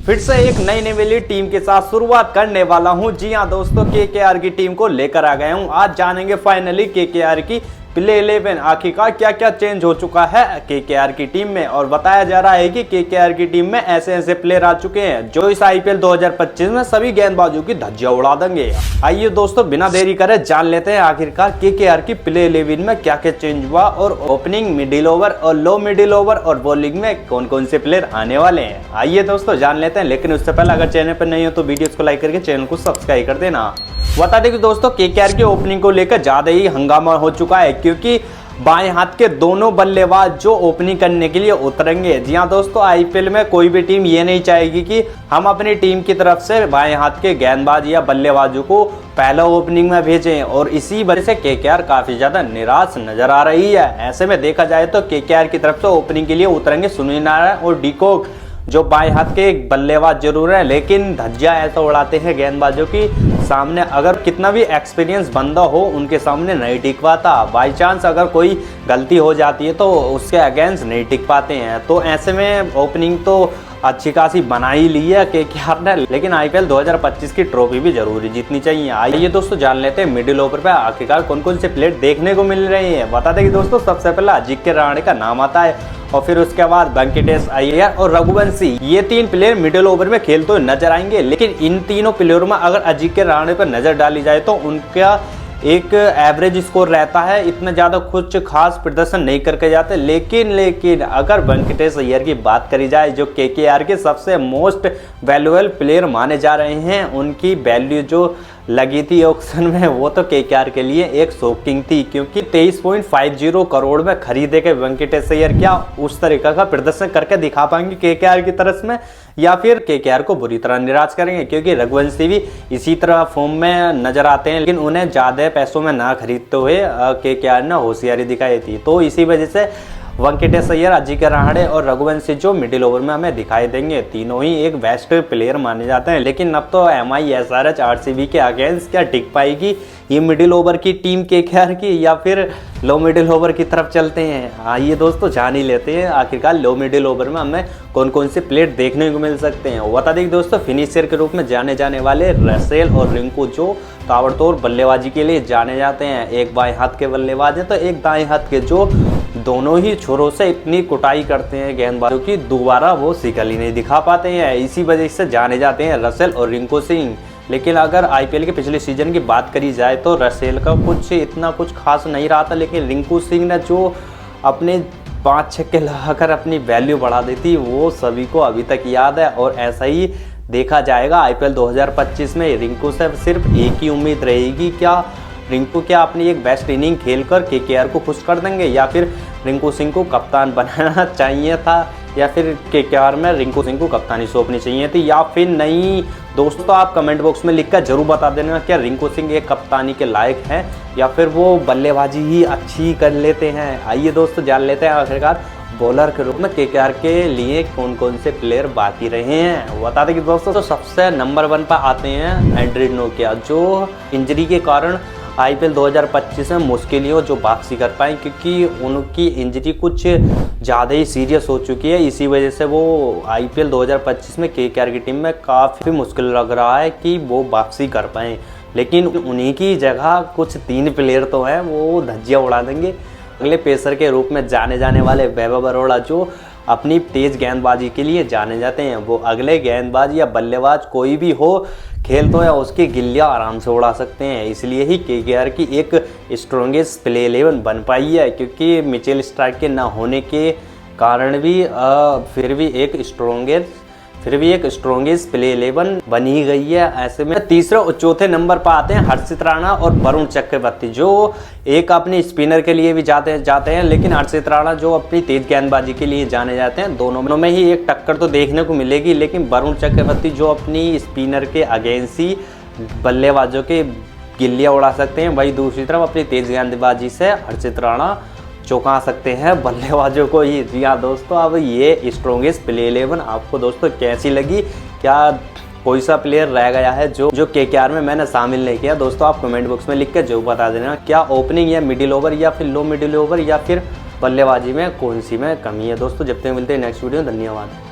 फिर से एक नई नवेली टीम के साथ शुरुआत करने वाला हूं। जी हां दोस्तों, केकेआर की टीम को लेकर आ गया हूं। आज जानेंगे फाइनली केकेआर की प्ले 11 आखिरकार क्या क्या चेंज हो चुका है केकेआर की टीम में। और बताया जा रहा है कि केकेआर की टीम में ऐसे ऐसे प्लेयर आ चुके हैं जो इस आईपीएल 2025 में सभी गेंदबाजों की धज्जियां उड़ा देंगे। आइए दोस्तों, बिना देरी करे जान लेते हैं आखिरकार केकेआर की प्ले 11 में क्या क्या चेंज हुआ और ओपनिंग, मिडिल ओवर और लो मिडिल ओवर और बॉलिंग में कौन कौन से प्लेयर आने वाले हैं। आइए दोस्तों जान लेते हैं, लेकिन उससे पहले अगर चैनल पर नहीं हो तो वीडियो को लाइक करके चैनल को सब्सक्राइब कर देना। बता दें कि दोस्तों केकेआर की ओपनिंग को लेकर ज्यादा ही हंगामा हो चुका है, क्योंकि बाएं हाथ के दोनों बल्लेबाज जो ओपनिंग करने के लिए उतरेंगे। जी हां दोस्तों, आईपीएल में कोई भी टीम ये नहीं चाहेगी कि हम अपनी टीम की तरफ से बाएं हाथ के गेंदबाज या बल्लेबाजों को पहला ओपनिंग में भेजें, और इसी वजह से केकेआर काफी ज्यादा निराश नजर आ रही है। ऐसे में देखा जाए तो केकेआर की तरफ से ओपनिंग के लिए उतरेंगे सुनील नारायण और डिकॉक, जो बाएं हाथ के एक बल्लेबाज जरूर है, लेकिन धज्जियां ऐसा उड़ाते हैं गेंदबाजों की सामने। अगर कितना भी एक्सपीरियंस बंदा हो उनके सामने नहीं टिक पाता। बाई चांस अगर कोई गलती हो जाती है तो उसके अगेंस्ट नहीं टिक पाते हैं। तो ऐसे में ओपनिंग तो अच्छी खासी बना ही ली है केकेआर ने, लेकिन आईपीएल 2025 की ट्रॉफी भी जरूरी जीतनी चाहिए। आइए दोस्तों जान लेते हैं मिडिल ओवर पे आखिरकार कौन कौन से प्लेयर देखने को मिल रहे हैं। बता दें कि दोस्तों सबसे पहले अजिंक्य रहाणे का नाम आता है, और फिर उसके बाद वेंकटेश अय्यर और रघुवंशी, ये तीन प्लेयर मिडिल ओवर में खेलते हुए नजर आएंगे। लेकिन इन तीनों प्लेयरों में अगर अजिंक्य रहाणे पर नजर डाली जाए तो उनका एक एवरेज स्कोर रहता है, इतना ज़्यादा कुछ खास प्रदर्शन नहीं करके जाते। लेकिन अगर वेंकटेश अय्यर की बात करी जाए, जो केकेआर के सबसे मोस्ट वैल्यूएबल प्लेयर माने जा रहे हैं, उनकी वैल्यू जो लगी थी ऑक्शन में वो तो केकेआर के लिए एक शॉकिंग थी, क्योंकि 23.50 करोड़ में खरीदे गए वेंकटेश अय्यर क्या उस तरीका का प्रदर्शन करके दिखा पाएंगे केकेआर की तरफ में, या फिर केकेआर को बुरी तरह निराश करेंगे। क्योंकि रघुवंशी भी इसी तरह फॉर्म में नजर आते हैं, लेकिन उन्हें ज़्यादा पैसों में ना खरीदते हुए केकेआर ने होशियारी दिखाई थी। तो इसी वजह से वेंकटेश अय्यर, अजिंक्य रहाणे और रघुवंशी जो मिडिल ओवर में हमें दिखाई देंगे, तीनों ही एक बेस्ट प्लेयर माने जाते हैं। लेकिन अब तो MI SRH RCB के अगेंस्ट क्या टिक पाएगी ये मिडिल ओवर की टीम केकेआर की, या फिर लो मिडिल ओवर की तरफ चलते हैं। आइए दोस्तों जान ही लेते हैं आखिरकार लो मिडिल ओवर में हमें कौन कौन से प्लेयर देखने को मिल सकते हैं। बता दें दोस्तों फिनिशर के रूप में जाने जाने वाले रसेल और रिंकू जो ताबड़तोड़ बल्लेबाजी के लिए जाने जाते हैं। एक बाएं हाथ के बल्लेबाज हैं तो एक दाएं हाथ के, जो दोनों ही छोरों से इतनी कुटाई करते हैं गेंदबाजों की, दोबारा वो शिकल ही नहीं दिखा पाते हैं। इसी वजह से जाने जाते हैं रसेल और रिंकू सिंह। लेकिन अगर आईपीएल के पिछले सीजन की बात करी जाए तो रसेल का कुछ इतना कुछ खास नहीं रहा था, लेकिन रिंकू सिंह ने जो अपने 5 छक्के लगाकर अपनी वैल्यू बढ़ा दी थी वो सभी को अभी तक याद है। और ऐसा ही देखा जाएगा आईपीएल 2025 में। रिंकू से सिर्फ एक ही उम्मीद रहेगी, क्या रिंकू क्या अपनी एक बेस्ट इनिंग खेलकर केकेआर को खुश कर देंगे, या फिर रिंकू सिंह को कप्तान बनाना चाहिए था, या फिर केकेआर में रिंकू सिंह को कप्तानी सौंपनी चाहिए थी, या फिर नहीं। दोस्तों आप कमेंट बॉक्स में लिखकर जरूर बता देना क्या रिंकू सिंह एक कप्तानी के लायक हैं, या फिर वो बल्लेबाजी ही अच्छी कर लेते हैं। आइए दोस्तों जान लेते हैं आखिरकार बॉलर के रूप में केकेआर के लिए कौन कौन से प्लेयर बाकी रहे हैं। बता दें कि दोस्तों तो सबसे नंबर 1 पर आते हैं एंड्रे नोकिया, जो इंजरी के कारण आईपीएल 2025 में मुश्किल ही हो जो वापसी कर पाए, क्योंकि उनकी इंजरी कुछ ज़्यादा ही सीरियस हो चुकी है। इसी वजह से वो आईपीएल 2025 में केकेआर की टीम में काफ़ी मुश्किल लग रहा है कि वो वापसी कर पाएँ। लेकिन उन्हीं की जगह कुछ 3 प्लेयर तो हैं वो धज्जियाँ उड़ा देंगे। अगले पेसर के रूप में जाने जाने वाले वैभव अरोड़ा, जो अपनी तेज गेंदबाजी के लिए जाने जाते हैं। वो अगले गेंदबाज या बल्लेबाज कोई भी हो खेल तो या उसकी गिल्लियां आराम से उड़ा सकते हैं। इसलिए ही केकेआर की एक स्ट्रॉन्गेस्ट प्ले 11 बन पाई है, क्योंकि मिचेल स्टार्क के ना होने के कारण भी फिर भी एक स्ट्रॉन्गेस्ट प्ले 11 बन ही गई है। ऐसे में तीसरे और चौथे नंबर पर आते हैं हर्षित राणा और वरुण चक्रवर्ती, जो एक अपनी स्पिनर के लिए भी जाते हैं, लेकिन हर्षित राणा जो अपनी तेज गेंदबाजी के लिए जाने जाते हैं। दोनों में ही एक टक्कर तो देखने को मिलेगी, लेकिन वरुण चक्रवर्ती जो अपनी स्पिनर के अगेंस्ट ही बल्लेबाजों के गिल्लियां उड़ा सकते हैं, वही दूसरी तरफ अपनी तेज गेंदबाजी से हर्षित राणा चौंका सकते हैं बल्लेबाजों को ही। जी हाँ दोस्तों, अब ये स्ट्रॉन्गेस्ट प्ले 11 आपको दोस्तों कैसी लगी? क्या कोई सा प्लेयर रह गया है जो केकेआर में मैंने शामिल नहीं किया? दोस्तों आप कमेंट बॉक्स में लिख कर जरूर बता देना, क्या ओपनिंग या मिडिल ओवर या फिर लो मिडिल ओवर या फिर बल्लेबाजी में कौन सी में कमी है। दोस्तों जब तक मिलते हैं नेक्स्ट वीडियो, धन्यवाद।